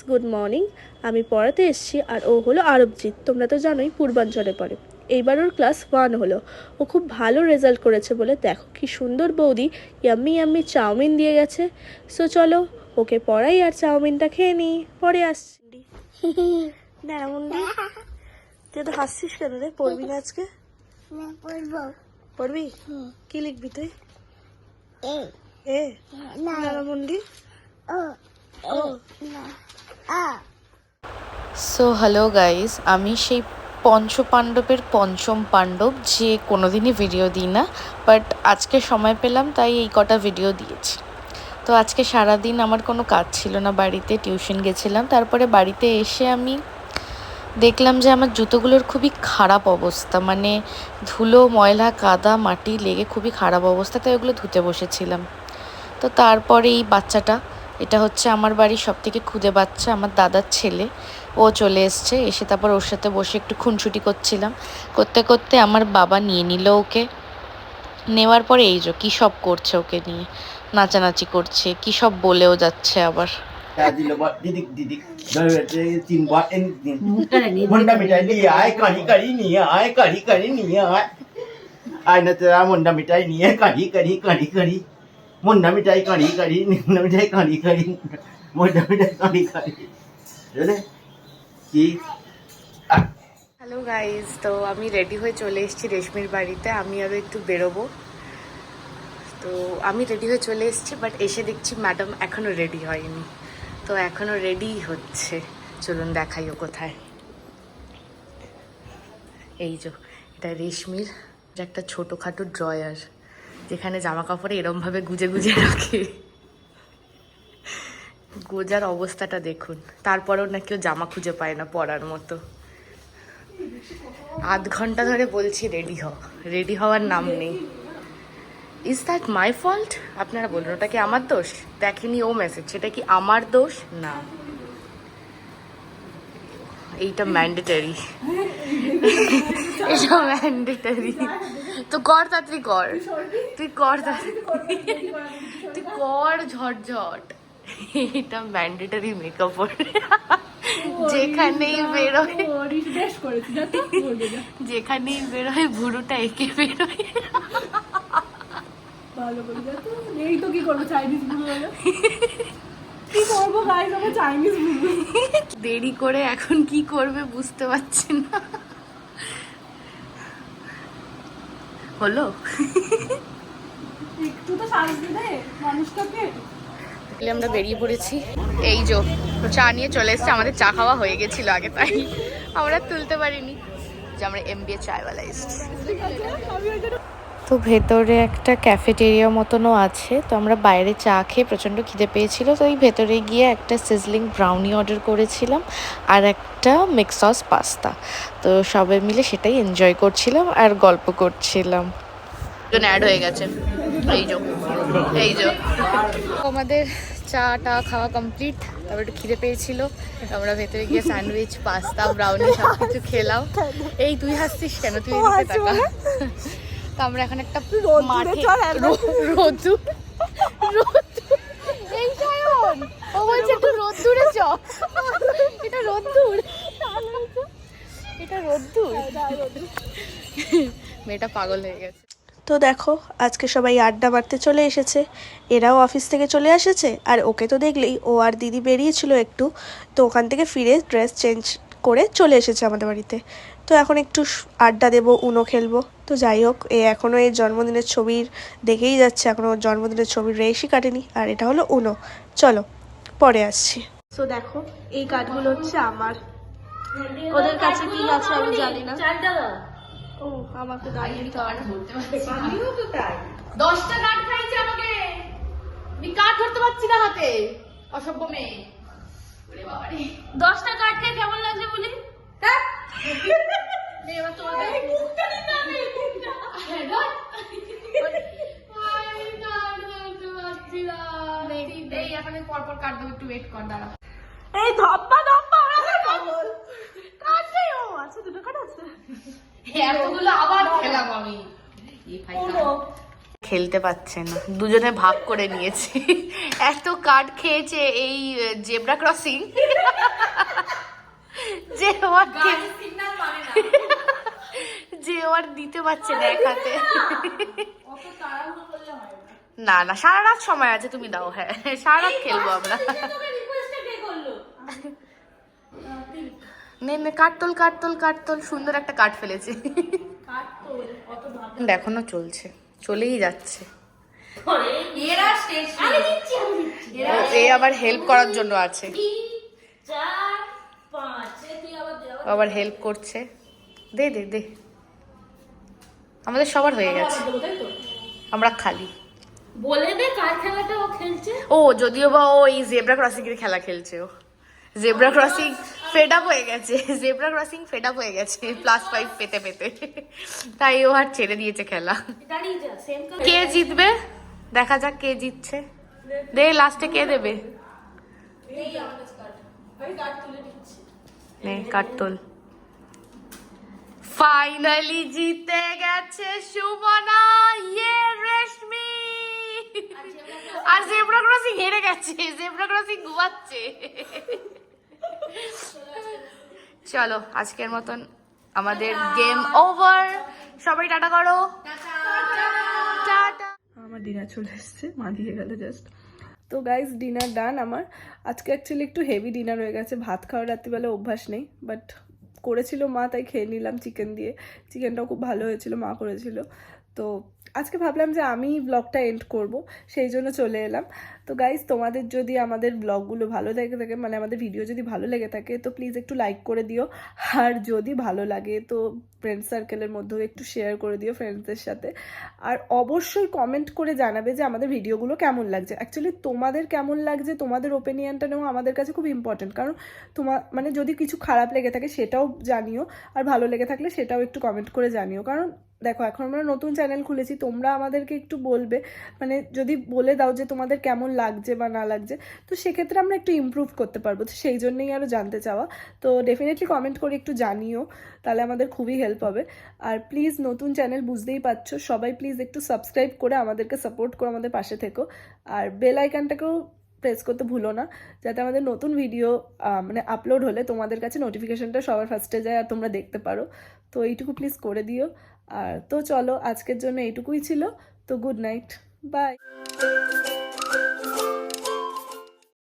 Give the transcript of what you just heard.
Good morning. আমি পড়াতে এসেছি আর ও হলো আরবজিৎ। তোমরা তো জানোই পূর্বাঞ্চলে পড়ে। এইবার ওর ক্লাস 1 হলো। ও খুব ভালো রেজাল্ট করেছে বলে দেখো কি সুন্দর বৌদি ইয়াম্মি ইয়াম্মি চাউমিন দিয়ে গেছে। সো চলো ওকে পড়াই আর চাউমিনটা খেয়ে নিই, পরে আসছি। মুন্ডি তুই তো হাসছিস কেন রে? পড়বি না আজকে? পড়বি? কি লিখবি তুই? এ মুন্ডি সো হ্যালো গাইজ, আমি সেই পঞ্চপাণ্ডবের পঞ্চম পাণ্ডব যে কোনোদিনই ভিডিও দিই না, বাট আজকে সময় পেলাম তাই এই কটা ভিডিও দিয়েছি। তো আজকে সারাদিন আমার কোনো কাজ ছিল না, বাড়িতে টিউশন গেছিলাম। তারপরে বাড়িতে এসে আমি দেখলাম যে আমার জুতোগুলোর খুবই খারাপ অবস্থা, মানে ধুলো ময়লা কাদা মাটি লেগে খুবই খারাপ অবস্থা, তাই ওগুলো ধুতে বসেছিলাম। তো তারপরে এই বাচ্চাটা, এটা হচ্ছে আমার বাড়ির সবথেকে খুদে বাচ্চা, আমার দাদার ছেলে। ও চলে এসছে, এসে তারপর ওর সাথে বসে একটু খুনসুটি করছিলাম। করতে করতে আমার বাবা নিয়ে নিল ওকে। নেওয়ার পরে এই যে কী সব করছে, ওকে নিয়ে নাচানাচি করছে, কী সব বলেও যাচ্ছে আবার। मुंडा मिठाई लिए आए कड़ी कड़ी नहीं आए कड़ी कड़ी नहीं आए आए न तेरा मुंडा मिठाई नहीं है कड़ी कड़ी कड़ी कड़ी मुंडा मिठाई कड़ी कड़ी मुंडा मिठाई कड़ी कड़ी मुंडा मिठाई कड़ी कड़ी चले कि হ্যালো গাইজ, তো আমি রেডি হয়ে চলে এসেছি রেশমির বাড়িতে। আমি আরও একটু বেরোবো, তো আমি রেডি হয়ে চলে এসেছি, বাট এসে দেখছি ম্যাডাম এখনও রেডি হয়নি। তো এখনও রেডি হচ্ছে, চলুন দেখাইও কোথায়। এই যে এটা রেশমির যে একটা ছোটোখাটো ড্রয়ার, যেখানে জামা কাপড়ে এরমভাবে গুজে গুজে রাখে। গোজার অবস্থাটা দেখুন। তারপরেও নাকি ও জামা খুঁজে পায় না পরার মতো। আধ ঘন্টা ধরে বলছি রেডি হ, রেডি হওয়ার নাম নেই। Is that my fault? আপনারা বলুন, ওটা কি আমার দোষ? দেখেনি ও মেসেজ, সেটা কি আমার দোষ? না, এইটা ম্যান্ডেটারি, এটা ম্যান্ডেটারি। তো কর, তাড়াতাড়ি কর, তুই কর, তুই কর ঝটঝট। এটা ম্যান্ডেটারি মেকআপ, যেখানেই বেরোয়, যেখানেই বেরোয় ভুরুটা এঁকে বেরোয়। ভালো করে দেখো এই তো কি করবো, চাইনিজ ভুল হলো কি করবো গাইস, আমরা চাইনিজ ভুল দেরি করে এখন কি করবে বুঝতে পারছি না। হলো একটু তো সাজ দে মানুষটাকে। আমরা বেরিয়ে পড়েছি। এই যে চা নিয়ে চলে এসছে, আমাদের চা খাওয়া হয়ে গেছিল আগে, তাই আমরা তুলতে পারিনি যে আমরা MBA চায়ওয়ালা এসছি। তো ভেতরে একটা ক্যাফেটেরিয়া মতনও আছে, তো আমরা বাইরে চা খেয়ে প্রচণ্ড খিদে পেয়েছিল, তো এই ভেতরে গিয়ে একটা সিজলিং ব্রাউনি অর্ডার করেছিলাম আর একটা মিক্স সস পাস্তা। তো সবাই মিলে সেটাই এনজয় করছিলাম আর গল্প করছিলাম। অ্যাড হয়ে গেছে এই যে, এই যে আমাদের চাটা খাওয়া কমপ্লিট। তারপর একটু খিদে পেয়েছিল, আমরা ভেতরে গিয়ে স্যান্ডউইচ পাস্তা ব্রাউনি সব কিছু খেলাম। এই তুই হাসছিস কেন? তুই এদিকে তাকা। তো আমরা এখন একটা মাঠে, রোদ্দুর, এই সায়ন ও বলছে একটু রোদ্দুরে চ। এটা রোদ্দুর, এটা রোদ্দুর। মেয়েটা পাগল হয়ে গেছে। তো দেখো আজকে সবাই আড্ডা মারতে চলে এসেছে। এরাও অফিস থেকে চলে এসেছে, আর ওকে তো দেখলেই, ও আর দিদি বেরিয়েছিল একটু, তো ওখান থেকে ফিরে ড্রেস চেঞ্জ করে চলে এসেছে আমাদের বাড়িতে। তো এখন একটু আড্ডা দেবো, উনো খেলবো। তো যাই হোক, এখনও এই জন্মদিনের ছবির দেখেই যাচ্ছে, এখনও ওর জন্মদিনের ছবির রেশই কাটেনি। আর এটা হলো উনো। চলো পরে আসছি। তো দেখো এই কার্ডগুলো হচ্ছে আমার, ওদের কাছে কি আছে আমি জানি না। ও আমাকে দাঁড়িয়ে দিতে হবে, 10টা কার্ড খাইছে আমাকে, আমি কার্ড ধরতে পারছি না হাতে, অসভ্য মেয়ে। 10টা কার্ড খেয়ে কেমন লাগছে বলি? এই এখন পরপর কার্ড দেবো, একটু ওয়েট কর, দাঁড়া। এই ধপ্পা ধপ্পা কাট নেই। ও আচ্ছা, দুটো কাট আছে। এতগুলো আবার খেলাম আমি। খেলতে পারছে না, দুজনে ভাগ করে নিয়েছে। এত কার্ড খেয়েছে এই জেব্রা ক্রসিং যে ওর দিতে পারছে না এক হাতে। না না, সারা রাত সময় আছে, তুমি দাও। হ্যাঁ, সারা রাত খেলবো আমরা। নে নে, কাটতল কাটতল কাটতল, সুন্দর একটা কাট ফেলেছে। এখনো চলছে, চলেই যাচ্ছে। এ আবার হেল্প করার জন্য আছে, আবার হেল্প করছে। দে দে দে, আমাদের সবার হয়ে গেছে, আমরা খালি। বলে দে কার খেলাটা ও খেলছে। ও যদিও বা ও এই জেব্রা ক্রসিং এর খেলা খেলছে। ও জেব্রা ক্রসিং ফেড আপ হয়ে গেছে, জেব্রা ক্রসিং ফেড আপ হয়ে গেছে +5 পেতে পেতে, তাই ও আর ছেড়ে দিয়েছে খেলা। কে জিতবে দেখা যাক, কে জিতছে। দে লাস্টে কে দেবে, নে কাট তোল। ফাইনালি জিতে গেছে সুমনা, ইয়ে রেশমি। আর জেব্রা ক্রসিং হেরে গেছে, জেব্রা ক্রসিং ঘুমাচ্ছে। চলো আজকের মতন আমাদের গেম ওভার, সবাই টাটা করো। টাটা। আমার ডিনার চলে এসছে, মা দিয়ে গেল জাস্ট। তো গাইস, ডিনার ডান আমার। আজকে অ্যাকচুয়ালি একটু হেভি ডিনার হয়ে গেছে, ভাত খাওয়ার রাত্রিবেলা অভ্যাস নেই, বাট করেছিল মা তাই খেয়ে নিলাম চিকেন দিয়ে। চিকেনটাও খুব ভালো হয়েছিল, মা করেছিল। তো আজকে ভাবলাম যে আমি ব্লগটা এন্ড করব, সেই জন্য চলে এলাম। তো গাইস, তোমাদের যদি আমাদের ব্লগগুলো ভালো লেগে থাকে, মানে আমাদের ভিডিও যদি ভালো লেগে থাকে, তো প্লিজ একটু লাইক করে দিও। আর যদি ভালো লাগে তো ফ্রেন্ড সার্কেলের মধ্যেও একটু শেয়ার করে দিও ফ্রেন্ডসদের সাথে। আর অবশ্যই কমেন্ট করে জানাবে যে আমাদের ভিডিওগুলো কেমন লাগছে। অ্যাকচুয়ালি তোমাদের কেমন লাগছে, তোমাদের ওপিনিয়নটা নেওয়া আমাদের কাছে খুব ইম্পর্টেন্ট। কারণ মানে যদি কিছু খারাপ লেগে থাকে সেটাও জানিও, আর ভালো লেগে থাকলে সেটাও একটু কমেন্ট করে জানিও। কারণ দেখো, এখন আমরা নতুন চ্যানেল খুলেছি, তোমরা আমাদেরকে একটু বলবে, মানে যদি বলে দাও যে তোমাদের কেমন লাগছে বা না লাগছে, তো সেক্ষেত্রে আমরা একটু ইমপ্রুভ করতে পারবো। তো সেই জন্যই আরও জানতে চাওয়া। তো ডেফিনেটলি কমেন্ট করে একটু জানিও, তাহলে আমাদের খুবই হেল্প হবে। আর প্লিজ, নতুন চ্যানেল বুঝতেই পারছো, সবাই প্লিজ একটু সাবস্ক্রাইব করে আমাদেরকে সাপোর্ট করো, আমাদের পাশে থেকো। আর বেল আইকনটাকেও প্রেস করতে ভুলো না, যাতে আমাদের নতুন ভিডিও মানে আপলোড হলে তোমাদের কাছে নোটিফিকেশনটা সবার ফার্স্টে যায় আর তোমরা দেখতে পারো। তো এইটুকু প্লিজ করে দিও। আর তো চলো, আজকের জন্য এইটুকুই ছিল। তো গুড নাইট, বাই।